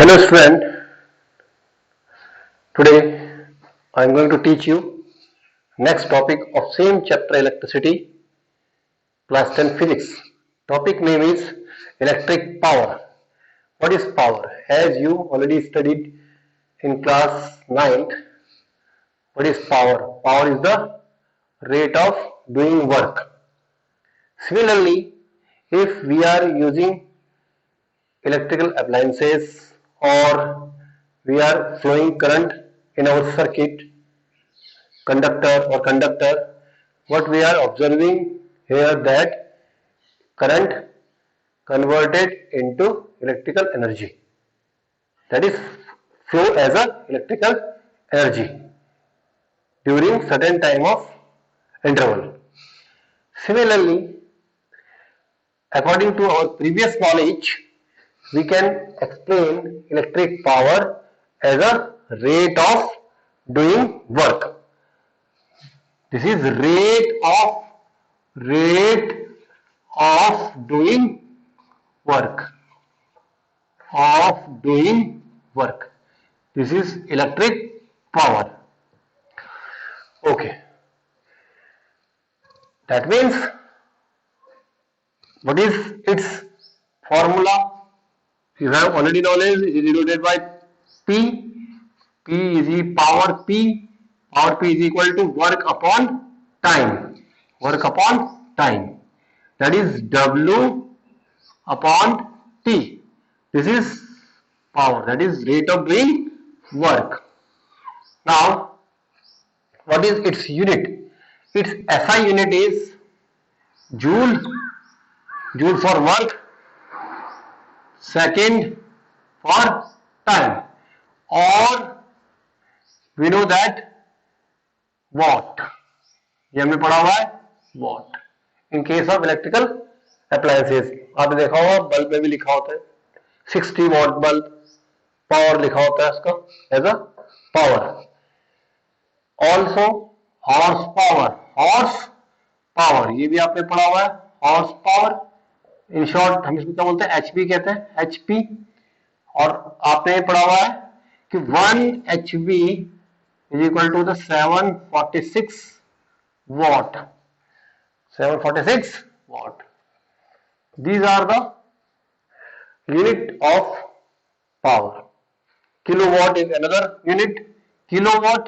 Hello student, today I am going to teach you next topic of same chapter electricity, class 10 physics. Topic name is electric power. What is power? As you already studied in class 9th, what is power? Power is the rate of doing work. Similarly, if we are using electrical appliances or we are flowing current in our circuit, conductor, what we are observing here that current converted into electrical energy, that is flow as a electrical energy during certain time of interval. Similarly, according to our previous knowledge, we can explain electric power as a rate of doing work. This is rate of doing work. This is electric power. Okay. That means what is its formula? You have already knowledge. It is denoted by P. P is power P. Power P is equal to work upon time. That is W upon T. This is power. That is rate of doing work. Now, what is its unit? Its SI unit is joule. Joule for work. Second for time. Or we know that watt. ये हमने पढ़ा हुआ है watt. In case of electrical appliances, आपने देखा होगा bulb में भी लिखा होता है 60 watt बल्ब, पावर लिखा होता है उसका as a power. Also horse power, ये भी आपने पढ़ा हुआ है हॉर्स पावर. इन शॉर्ट हम इसको क्या बोलते हैं, एचपी कहते हैं, एचपी. और आपने पढ़ा हुआ है कि 1 HP is equal to the 746 watt. These are the unit of power. Kilowatt is another unit. Kilowatt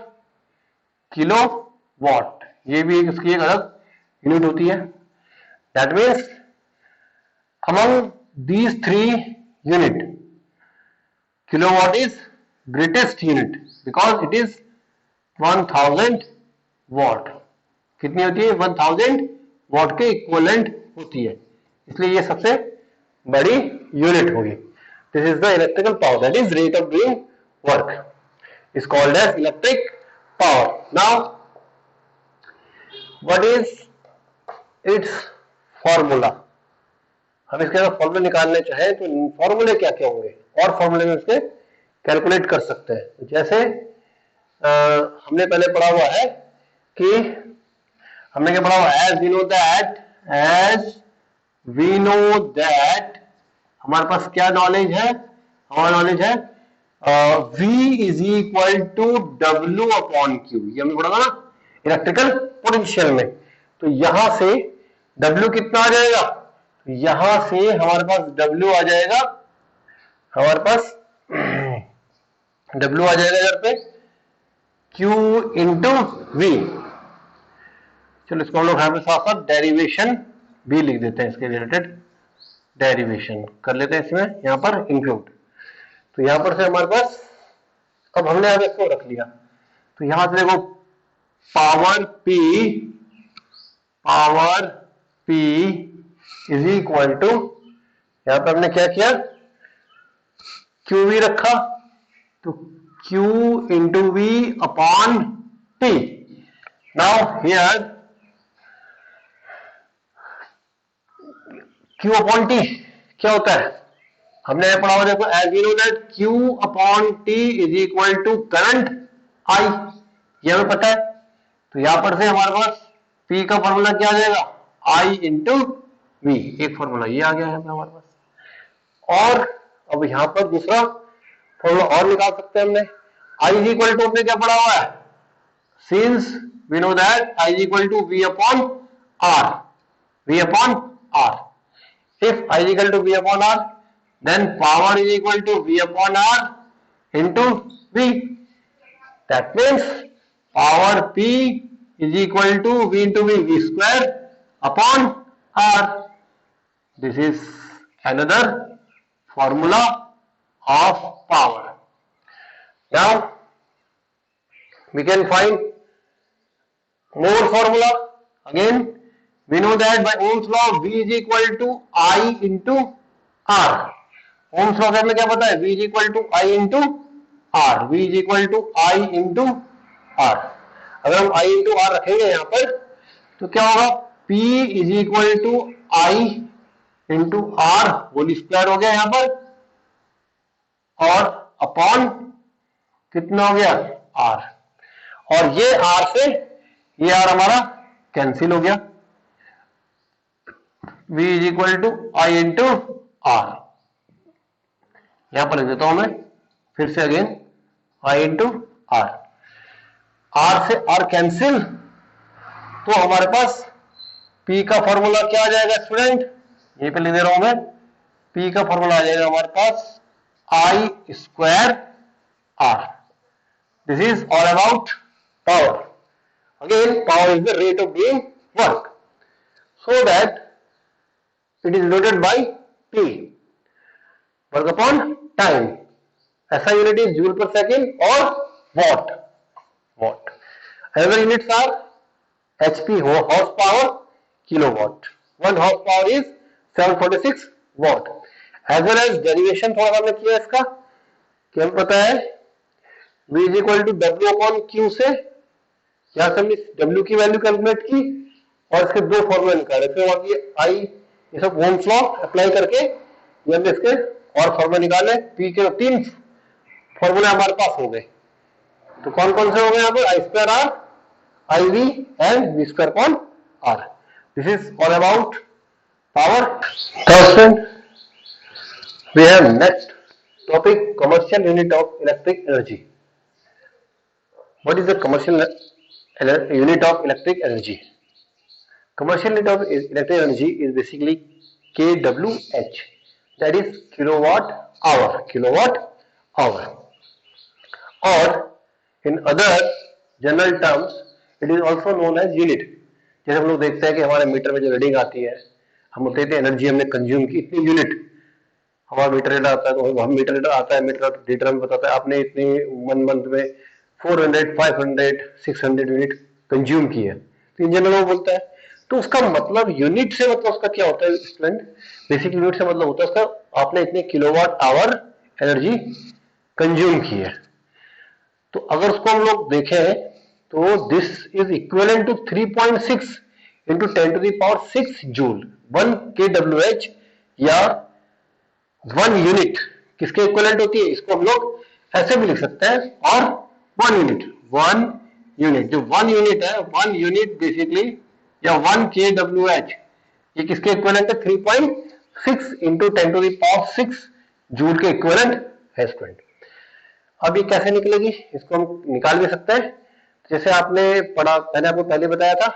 ये भी इसकी एक अलग यूनिट होती है. That means among these three unit, kilowatt is greatest unit because it is 1000 watt. कितनी होती है? 1000 watt के इक्विवेलेंट होती है, इसलिए ये सबसे बड़ी यूनिट होगी. This is the electrical power, that is rate of doing work, is called as electric power. Now, what is its formula? हम इसके अगर फॉर्मूले निकालने चाहें तो फॉर्मूले क्या क्या होंगे और फॉर्मूले में इसके कैलकुलेट कर सकते हैं. जैसे हमने पहले पढ़ा हुआ है कि हमने क्या पढ़ा हुआ है, एज वी नो दैट हमारे पास क्या नॉलेज है, हमारा नॉलेज है V is equal to W upon Q. ये हमने पढ़ा था ना इलेक्ट्रिकल पोटेंशियल में. तो यहां से W कितना आ जाएगा, यहां से हमारे पास W आ जाएगा, इधर पे Q इंटू V. चलो इसको हम लोग यहाँ पे साथ साथ डेरिवेशन भी लिख देते हैं, इसके रिलेटेड डेरिवेशन कर लेते हैं इसमें यहाँ पर इंक्लूड. तो यहाँ पर से हमारे पास अब हमने अब इसको रख लिया. तो यहां से देखो power P is equal to, यहां पर हमने क्या किया, QV रखा, तो Q into V upon T. Now here Q upon T क्या होता है, हमने पढ़ा हुआ, देखो as we know that Q upon T is equal to current I, ये हमें पता है. तो यहां पर से हमारे पास P का फॉर्मूला क्या आ जाएगा, I इंटू V. एक फॉर्मूला ये आ गया है हमारे पास. और अब यहां पर दूसरा फॉर्मूला और निकाल सकते हैं हमने। आई इज इक्वल टू हमने क्या पढ़ा हुआ है, since we know that I is equal to V upon R, V upon R, if I is equal to V upon R, then power is equal to V upon R into V. That means power P is equal to V into V, V square upon R. This is another formula of power. Now we can find more formula. Again we know that by Ohm's law V is equal to I into R. Ohm's law से हमें क्या पता है, V is equal to I into R, V is equal to I into R. अगर हम I into R रखेंगे यहाँ पर तो क्या होगा, P is equal to I into R whole square हो गया यहाँ पर, और अपॉन कितना हो गया R, और ये R से ये R हमारा कैंसिल हो गया, V is equal to I into R. यहां पर लिख देता हूं मैं फिर से again I into R. R से R कैंसिल, तो हमारे पास P का फॉर्मूला क्या आ जाएगा स्टूडेंट, यहीं पे लिख दे रहा हूं मैं, P का फॉर्मूला आ जाएगा हमारे पास I square R. This is all about power. Again power is the rate of doing work, so that it is denoted by P, work upon time. SI unit is joule per second or watt. Watt. Another units are HP, horsepower, kilowatt. 1 horsepower is 746 watt. As well as derivation थोड़ा हमने किया इसका, कि हमें पता है V is equal to W upon Q से, यहाँ से हमने W की वैल्यू कैलकुलेट की और इसके दो फॉर्मूला निकाले, फिर वहां की I ये सब ओम्स लॉ अप्लाई करके ये हमने इसके और फॉर्मूला निकाले, पी के 3 फॉर्मूले हमारे पास हो गए. तो कौन कौन से हो गए यहाँ पर, I square R, I V and V square upon R. This is all about power. Third we have next topic, commercial unit of electric energy. What is the commercial unit of electric energy? Commercial unit of electric energy is basically kWh, that is kilowatt hour, kilowatt hour. Or in other general terms, it is also known as unit. जैसे हम लोग देखते हैं कि हमारे metre में जो reading आती है, हम बोलते हैं एनर्जी हमने कंज्यूम की इतनी यूनिट, हमारा मीटर रीडर आता है तो हम मीटर रीडर आता है, मीटर रीडर में बताता है आपने इतनी 1 मंथ में 400, 500, 600 यूनिट कंज्यूम की है, तो इन जनरल वो बोलता है. तो उसका मतलब यूनिट से मतलब उसका क्या होता है स्टूडेंट, बेसिक यूनिट से मतलब होता है उसका आपने इतने किलोवाट आवर एनर्जी कंज्यूम की है. तो अगर उसको हम लोग देखें तो this is equivalent to 3.6 into 10 to the power 6 joule. 1 kWh या 1 यूनिट किसके इक्विवेलेंट होती है, इसको हम लोग ऐसे भी लिख सकते हैं, और 1 यूनिट जो 1 यूनिट है, 1 यूनिट बेसिकली या 1 kWh ये किसके इक्विवेलेंट है, 3.6 into 10 to the power 6 joule के इक्विवेलेंट है स्टूडेंट. अब ये कैसे निकलेगी, इसको हम निकाल भी सकते हैं. जैसे आपने पढ़ा, मैंने आपको पहले बताया था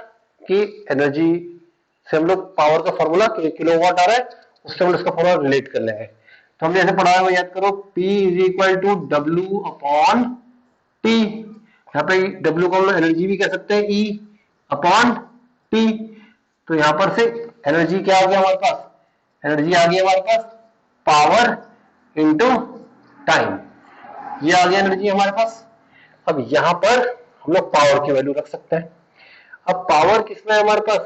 कि एनर्जी से हम लोग पावर का फॉर्मूला किलोवाट आ रहा है, उससे हम इसका फॉर्मूला रिलेट कर लेंगे. तो हमने ऐसे पढ़ा है, याद करो, P is equal to W upon T. यहाँ पे W को हम लोग एनर्जी भी कह सकते हैं, E अपॉन T. तो यहां पर से एनर्जी क्या आ गया हमारे पास, एनर्जी आ गई हमारे पास पावर इंटू टाइम, ये आ गया एनर्जी हमारे पास. अब यहां पर हम लोग पावर की वैल्यू रख सकते हैं. अब पावर किसमें है हमारे पास,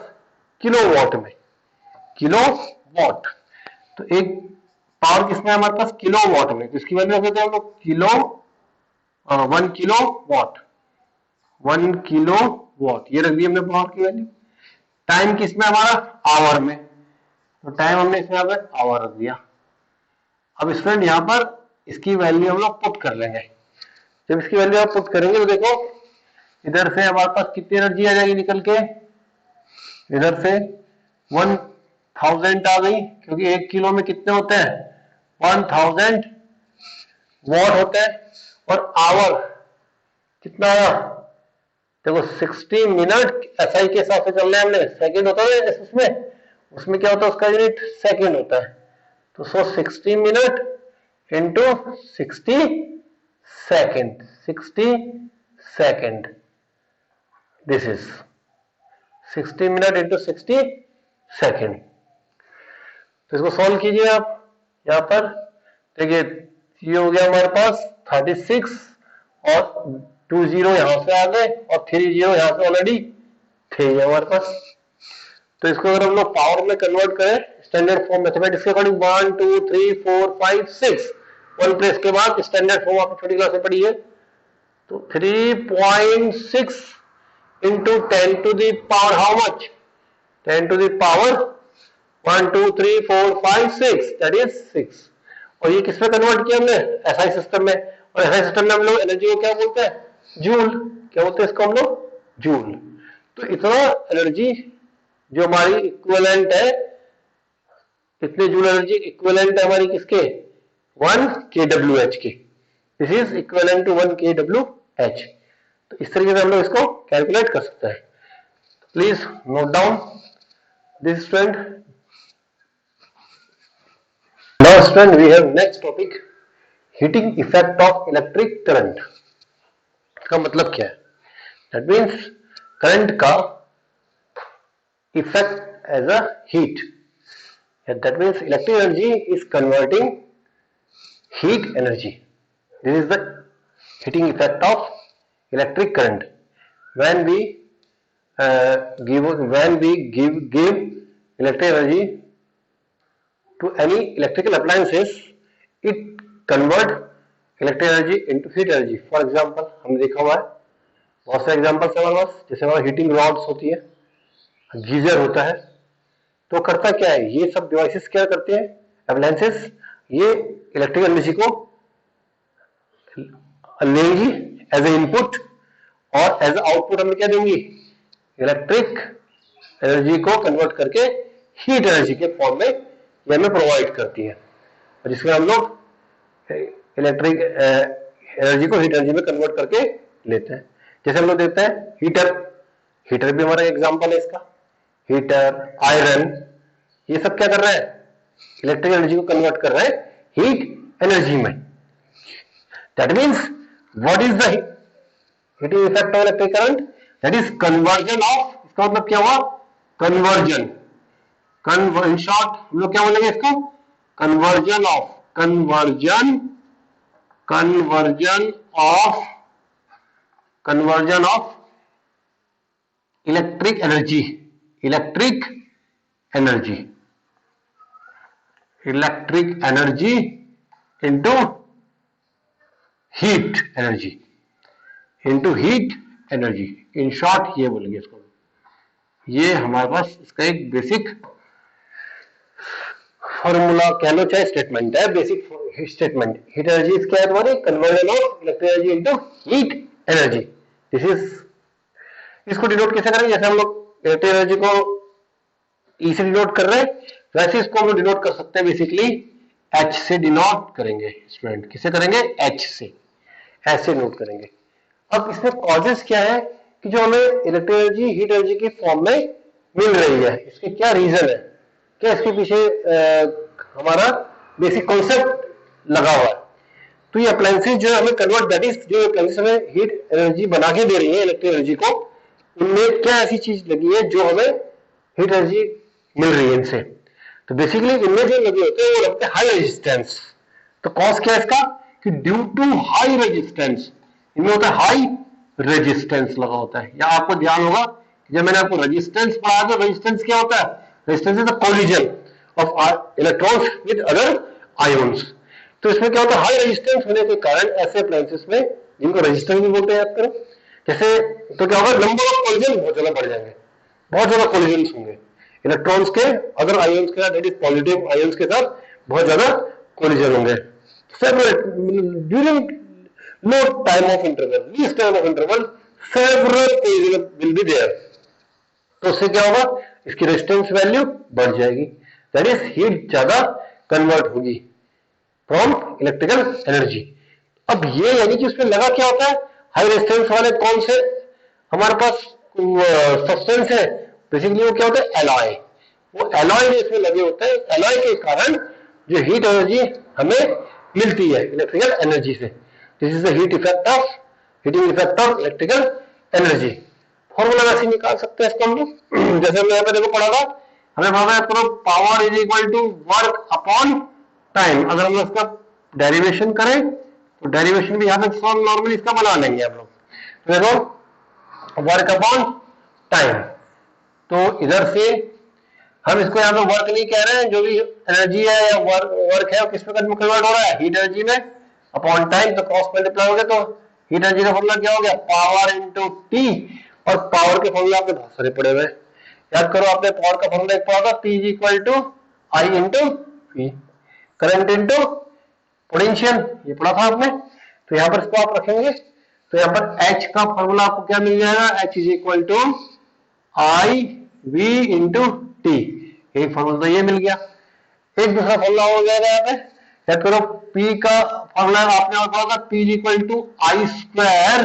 किलोवाट में, किलोवाट. तो एक पावर किसमें है हमारे पास, किलोवाट में, तो इसकी वैल्यू रख देते हैं हम लोग, 1 किलोवाट, 1 किलोवाट ये रख दी हमने पावर की वैल्यू. टाइम किसमें हमारा, आवर में, तो टाइम हमने इसमें आवर रख दिया. अब स्टूडेंट यहां पर इसकी वैल्यू हम लोग पुट कर लेंगे. जब इसकी वैल्यू आप पुट करेंगे तो देखो इधर से हमारे पास कितनी एनर्जी आ जाएगी निकल के, इधर से 1000 आ गई, क्योंकि 1 किलो में कितने होते हैं, 1000 वॉट होता है, और आवर कितना आया, देखो 60 मिनट एसआई के हिसाब से चलना है हमने, सेकंड होता है उसमें क्या होता है, उसका यूनिट सेकंड होता है, तो 60 minute into 60 second, 60 second, this is 60 minute into 60 second. तो इसको सॉल्व कीजिए आप, यहां पर देखिए ये हो गया हमारे पास 36 और 2 जीरो यहां से आ गए और 3 जीरो यहां से ऑलरेडी थे हमारे पास। तो इसको अगर हम लोग पावर में कन्वर्ट करें स्टैंडर्ड फॉर्म मैथमेटिक्स के अकॉर्डिंग 1 2 3 4 5 6 1 प्लेस के बाद स्टैंडर्ड फॉर्म आपने छोटी क्लास में पढ़ी है, तो 3.6 into 10 to the power how much, 10 to the power 1 2 3 4 5 6, that is 6। और ये किसमें कन्वर्ट किया हमने, एसआई सिस्टम में, और एसआई सिस्टम में हम लोग एनर्जी को क्या बोलते हैं, जूल, क्या बोलते हैं इसको हम लोग, जूल। तो इतना एनर्जी जो हमारी इक्विवेलेंट है, इतने जूल एनर्जी इक्विवेलेंट है हमारी किसके, 1 kWh के, this is equivalent to 1 kWh। तो इस तरीके से हम लोग इसको कैलकुलेट कर सकते हैं। Please note down this student. Now student we have next topic, heating effect of electric current। इसका मतलब क्या है, that means current का effect as a heat, that means electric energy is converting heat energy, this is the heating effect of electric current। when we give electric energy to any electrical appliances, it convert electric energy into heat energy। for example हमने देखा हुआ है बहुत सारे examples है हमारे पास, जैसे हमारा हीटिंग रॉड्स होती है, गीजर होता है, तो करता क्या है, ये सब डिवाइसेस क्या करते हैं, अप्लायंसेस, ये इलेक्ट्रिकल एनर्जी को लेंगी एज ए इनपुट और एज ए आउटपुट हमें क्या देंगी, इलेक्ट्रिक एनर्जी को कन्वर्ट करके हीट एनर्जी के फॉर्म में ये हमें प्रोवाइड करती है, और जिसमें हम लोग इलेक्ट्रिक एनर्जी को हीट एनर्जी में कन्वर्ट करके लेते हैं। जैसे हम लोग देखते हैं हीटर, हीटर भी हमारा एग्जांपल है इसका, हीटर, आयरन, ये सब क्या कर रहा है, इलेक्ट्रिक एनर्जी को कन्वर्ट कर रहा है हीट एनर्जी में। That means what is the heating effect of electric current, that is conversion of, इसका मतलब क्या हुआ, कन्वर्जन, इन शॉर्ट हम लोग क्या बोलेंगे इसको, conversion of, conversion of electric energy into heat energy, in short ये बोलेंगे इसको। ये हमारे पास इसका एक बेसिक फॉर्मूला कह लो चाहे स्टेटमेंट है, बेसिक स्टेटमेंट। हीट एनर्जी क्या है तुम्हारी, conversion of electric energy into heat energy, this is. इसको डिनोट कैसे करेंगे, जैसे हम लोग इलेक्ट्रिक एनर्जी को ई से डिनोट कर रहे हैं, वैसे इसको हम लोग डिनोट कर सकते हैं बेसिकली एच से डिनोट करेंगे स्टूडेंट, किसे करेंगे, एच से, ऐसे नोट करेंगे। अब इसमें कॉजेस क्या है कि जो हमें इलेक्ट्रिक एनर्जी हीट एनर्जी के फॉर्म में मिल रही है, इसके क्या रीजन है, क्या इसके पीछे हमारा बेसिक कॉन्सेप्ट लगा हुआ है। तो ये अप्लायंसेस जो हमें कन्वर्ट, दैट इज जो अप्लायंसेस हमें हीट एनर्जी बना के दे रही है इलेक्ट्रिक एनर्जी को, उनमें क्या ऐसी चीज लगी है जो हमें हीट एनर्जी मिल रही है इनसे। तो बेसिकली इनमें जो लगे होते हैं वो लगते हैं हाई रेजिस्टेंस। तो कॉज क्या है इसका कि ड्यू टू हाई रेजिस्टेंस, इनमें होता है हाई रेजिस्टेंस लगा होता है। या आपको ध्यान होगा जब मैंने आपको रेजिस्टेंस पढ़ाया था, रेजिस्टेंस क्या होता है, resistance is the collision of electrons with other ions. तो इसमें क्या होता है, हाई रेजिस्टेंस होने के कारण ऐसे अप्लायंसेस में, जिनको रेजिस्टेंस भी बोलते हैं, याद करो जैसे, तो क्या होगा, नंबर ऑफ कोलिजन बहुत ज्यादा बढ़ जाएंगे, बहुत ज्यादा कोलिजन होंगे इलेक्ट्रॉन्स के अदर आयोन्स के साथ, दैट इज पॉजिटिव आयोन्स के साथ बहुत ज्यादा कोलिजन होंगे। During low time of interval, least time of interval, several collision will be there. तो उससे क्या होगा, इसकी रेजिस्टेंस वैल्यू बढ़ जाएगी, दैट इज हीट ज्यादा कन्वर्ट होगी फ्रॉम इलेक्ट्रिकल एनर्जी। अब ये यानी कि उसमें लगा क्या होता है, हाई रेजिस्टेंस वाले कौन से हमारे पास सब्सटेंस है, बेसिकली वो क्या होता है, एलॉय। वो एलॉय में इसमें लगे होते हैं, एलॉय के कारण जो हीट एनर्जी हमें मिलती है इलेक्ट्रिकल एनर्जी से। This is the heat effect of heating effect of electrical energy. Formula वैसे निकाल सकते हैं इसको हम लोग, जैसे हमने यहाँ पे देखो पढ़ा था, हमने पढ़ा था power is equal to work upon time. अगर हम इसका डेरिवेशन करें तो डेरिवेशन भी यहाँ पे नॉर्मली इसका बना लेंगे हम लोग। तो देखो वर्क अपॉन टाइम, तो इधर से हम इसको यहाँ पे वर्क नहीं कह रहे हैं, जो भी एनर्जी है या वर्क है वो किस में कन्वर्ट हो रहा है, हीट एनर्जी में, अपॉन टाइम, तो क्रॉस मल्टीप्लाई हो गया, तो हीट एनर्जी का फॉर्मूला क्या हो गया, पावर इंटू टी। और पावर के फॉर्मूला आपने बहुत सारे पड़े हुए, याद करो, आपने पावर का फॉर्मूला एक पढ़ा था, P is equal to I into P, current into potential, ये पढ़ा था आपने। तो यहाँ पर इसको आप रखेंगे, तो यहाँ पर एच का फॉर्मूला आपको क्या मिल जाएगा, H is equal to I V into T, एक फॉर्मूला तो ये मिल गया। एक दूसरा फॉर्मूला हो जाएगा यहाँ पे, याद करो, पी का फॉर्मूला आपने और पढ़ा था, P is equal to I square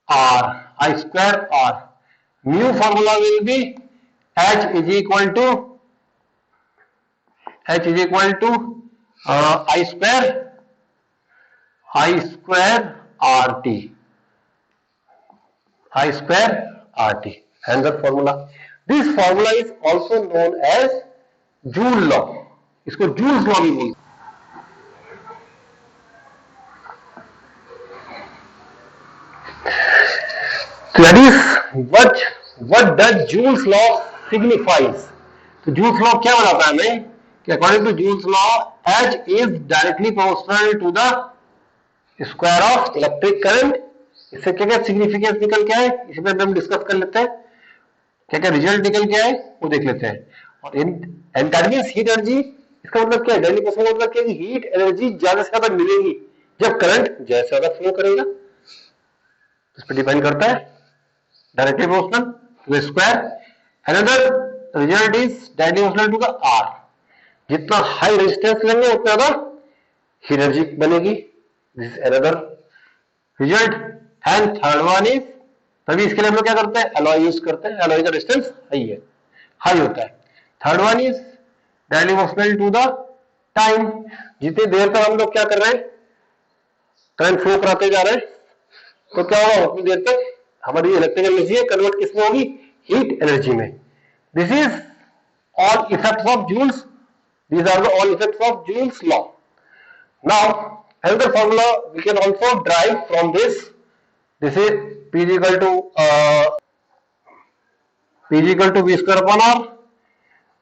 R, I square R. New formula will be H is equal to I square R T, I square RT, and the formula. This formula is also known as Joule law. इसको Joule's law भी बोलते हैं। So that is what does Joule's law signifies? तो Joule's law क्या बताता है हमें कि according to Joule's law, H is directly proportional to the square of electric current. इससे क्या क्या सिग्निफिकेंस निकल के आए, इसी पे हम डिस्कस कर लेते हैं, क्या क्या रिजल्ट निकल के आए वो देख लेते हैं। और दैट मींस हीट एनर्जी, इसका मतलब क्या है, डायरेक्टली प्रोपोर्शनल मतलब क्या है, हीट एनर्जी ज्यादा से ज्यादा मिलेगी जब करंट ज्यादा से ज्यादा फ्लो करेगा, इस पर डिपेंड करता है, directly proportional to the square. Another result is directly proportional to the R, जितना हाई रेजिस्टेंस लेंगे उतना ज्यादा हीट एनर्जी बनेगी, this is another result. And third one is, तभी इसके लिए हम लोग क्या करते हैं, एलॉय यूज करते हैं, एलॉय का रेजिस्टेंस हाई होता है। Third one is directly proportional to the time, जितनी देर तक हम लोग क्या कर रहे हैं, करंट फ्लो कराते जा रहे हैं, तो क्या होगा, उतनी देर तक हमारी इलेक्ट्रिकल एनर्जी है कन्वर्ट किसमें होगी, हीट एनर्जी में। This is all effects of joules, these are the all effects of Joule's law. Now another formula we can also derive from this. This is P is equal to V square upon R.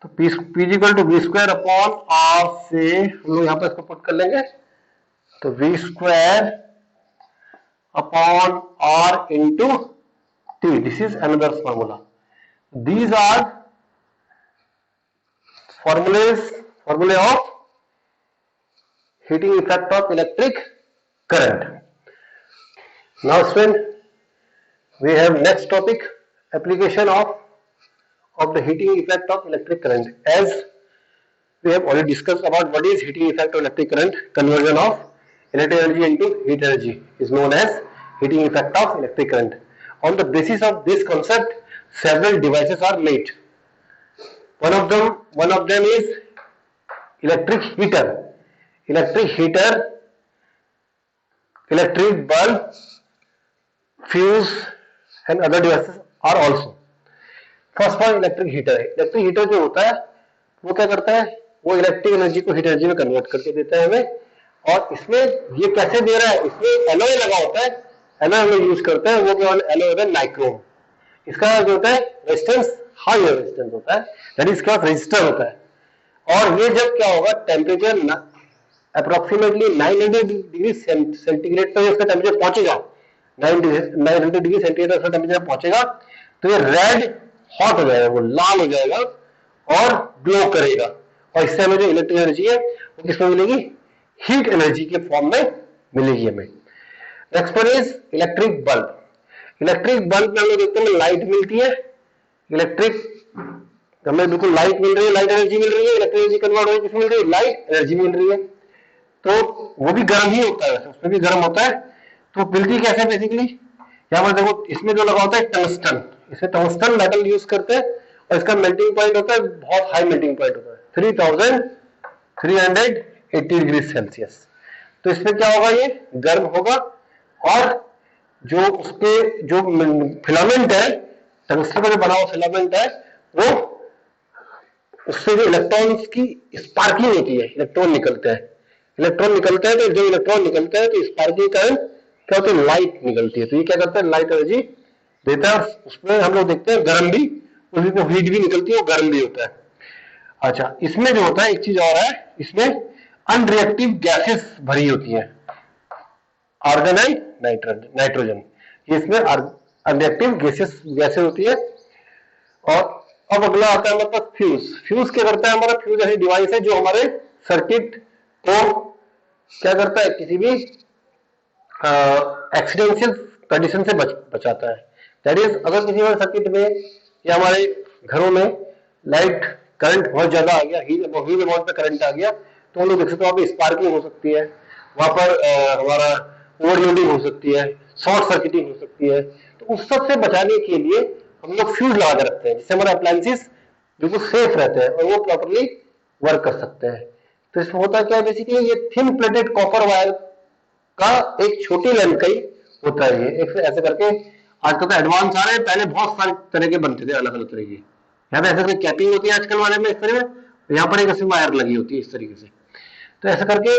तो P is equal to V square upon R से हम लोग यहाँ पर इसको put कर लेंगे, तो V square upon R into T. This is another formula. These are formulae of heating effect of electric current. Now student, we have next topic, application of the heating effect of electric current. As we have already discussed about what is heating effect of electric current, conversion of electric energy into heat energy is known as heating effect of electric current. On the basis of this concept, several devices are made. One of them is electric heater, electric bulb, fuse and other devices are also. First one electric heater है। Electric heater जो होता है वो क्या करता है, वो electric energy को हीट एनर्जी में कन्वर्ट करके देता है हमें। और इसमें ये कैसे दे रहा है, इसमें एलॉय लगा होता है, एलॉय हम लोग यूज करते हैं, वो केवल एलॉय होता है नाइक्रोम। इसका जो होता है रेजिस्टेंस हाई रेजिस्टेंस होता है, दैट इज इसके पास रेजिस्टर होता है। और ये जब क्या होगा, टेम्परेचर अप्रोक्सीमेटली 900 डिग्री सेंटीग्रेड तक इसका टेम्परेचर पहुंचेगा, 900 डिग्री सेंटीग्रेड तक टेम्परेचर पहुंचेगा, तो ये रेड हॉट हो जाएगा, वो लाल हो जाएगा और ग्लो करेगा, और इससे हमें जो इलेक्ट्रिक एनर्जी है वो किसमें मिलेगी, हीट एनर्जी के फॉर्म में मिलेगी हमें। Next one is electric bulb. Electric bulb में हम लोग देखते हैं लाइट मिलती है, इलेक्ट्रिक हमें बिल्कुल लाइट मिल रही है, लाइट एनर्जी मिल रही है, इलेक्ट्रिक एनर्जी कन्वर्ट हो किसमें मिल रही है, लाइट एनर्जी मिल रही है। तो वो भी गर्म ही होता है, उसमें भी गर्म होता है। तो मिलती कैसे बेसिकली, यहाँ पर देखो इसमें जो लगा होता है टंगस्टन, इसमें टंगस्टन मेटल यूज करते हैं और इसका मेल्टिंग पॉइंट होता है, बहुत हाई मेल्टिंग पॉइंट होता है 3380 डिग्री सेल्सियस। तो इसमें क्या होगा, ये गर्म होगा और जो उसके जो फिलामेंट है, टंगस्टन का जो बना हुआ फिलामेंट है, वो उससे जो इलेक्ट्रॉन्स की स्पार्किंग होती है, इलेक्ट्रॉन निकलते हैं, इलेक्ट्रॉन निकलते हैं। तो जो इलेक्ट्रॉन निकलते हैं तो स्पार्किंग के कारण क्या होता है, लाइट निकलती है। तो ये क्या करता है, लाइट एनर्जी देता है। उसमें हम लोग देखते हैं गर्म भी, उसमें हीट भी निकलती है और गर्म भी होता है। अच्छा, इसमें जो होता है एक चीज और है, इसमें अनरिएक्टिव गैसेस भरी होती है, आर्गन एंड नाइट्रोजन, इसमें अनरिएक्टिव गैसेस होती है। और अब अगला आता है हमारे पास फ्यूज। फ्यूज क्या करता है, हमारा फ्यूज ऐसी डिवाइस है जो हमारे सर्किट को क्या करता है, किसी भी एक्सीडेंशियल कंडीशन से बचाता है। दैट इज, अगर किसी हमारे सर्किट में या हमारे घरों में लाइट करंट बहुत ज्यादा आ गया, ह्यूज अमाउंट पे करंट आ गया, तो हम लोग देख सकते हैं वहां पर स्पार्किंग हो सकती है, वहां पर हमारा ओवरलोडिंग हो सकती है, शॉर्ट सर्किटिंग हो सकती है। तो उस सब से बचाने के लिए हम लोग फ्यूज लगा के रखते हैं, जिससे हमारे अप्लायंसेस बिल्कुल सेफ रहते हैं और वो प्रॉपरली वर्क कर सकते हैं। तो इसमें होता क्या है, बेसिकली ये थिन प्लेटेड कॉपर वायर का एक छोटी लेंथ का ही होता है। ये एक ऐसे करके आजकल तो एडवांस आ रहे हैं, पहले बहुत सारे तरह के बनते थे, अलग अलग तरह की। यहाँ पे ऐसे करके कैपिंग होती है आजकल वाले में इस तरह में, यहाँ पर एक ऐसी वायर लगी होती है इस तरीके से। तो ऐसा करके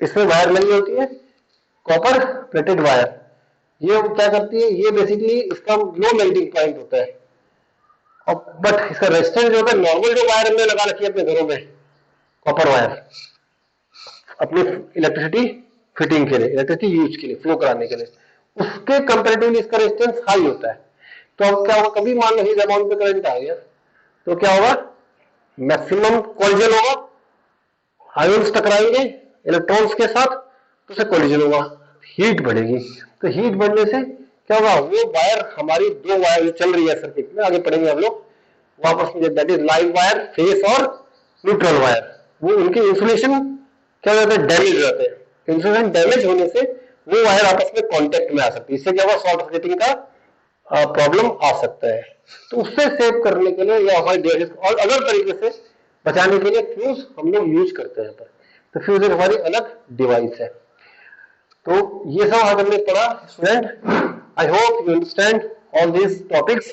इसमें वायर लगी होती है, कॉपर प्लेटेड वायर। ये क्या करती है, ये बेसिकली इसका लो मेल्टिंग पॉइंट होता है, और बट इसका रेजिस्टेंस जो होता है, नॉर्मल जो वायर हमने लगा रखी है अपने घरों में, कॉपर वायर, अपनी इलेक्ट्रिसिटी फिटिंग के लिए, इलेक्ट्रिसिटी यूज के लिए, फ्लो कराने के लिए, उसके कंपेरेटिवली इसका रेजिस्टेंस हाई होता है। तो अब क्या होगा, कभी मान लो ह्यूज अमाउंट पे करंट आ गया, तो क्या होगा, मैक्सिमम कोलिजन होगा, आयंस टकराएंगे इलेक्ट्रॉन्स के साथ, तो उससे कोलिजन होगा, हीट बढ़ेगी। तो हीट बढ़ने से क्या होगा, वो वायर, हमारी दो वायर जो चल रही है सर्किट में, आगे पढ़ेंगे हम लोग वापस में, that is live wire, face और न्यूट्रल वायर, वो उनके इंसुलेशन क्या होता है, डैमेज हो जाते हैं। इंसुलेशन डैमेज होने से वो वायर आपस में कांटेक्ट में आ सकती है, इससे क्या होगा, शॉर्ट सर्किटिंग का प्रॉब्लम आ सकता है। तो उससे सेव करने के लिए या हमारे डिवाइस और अदर तरीके से बचाने के लिए फ्यूज हम लोग यूज करते हैं। तो फ्यूज एक हमारी अलग डिवाइस है। तो ये सब आज हमने पढ़ा student. I hope you understand all these topics.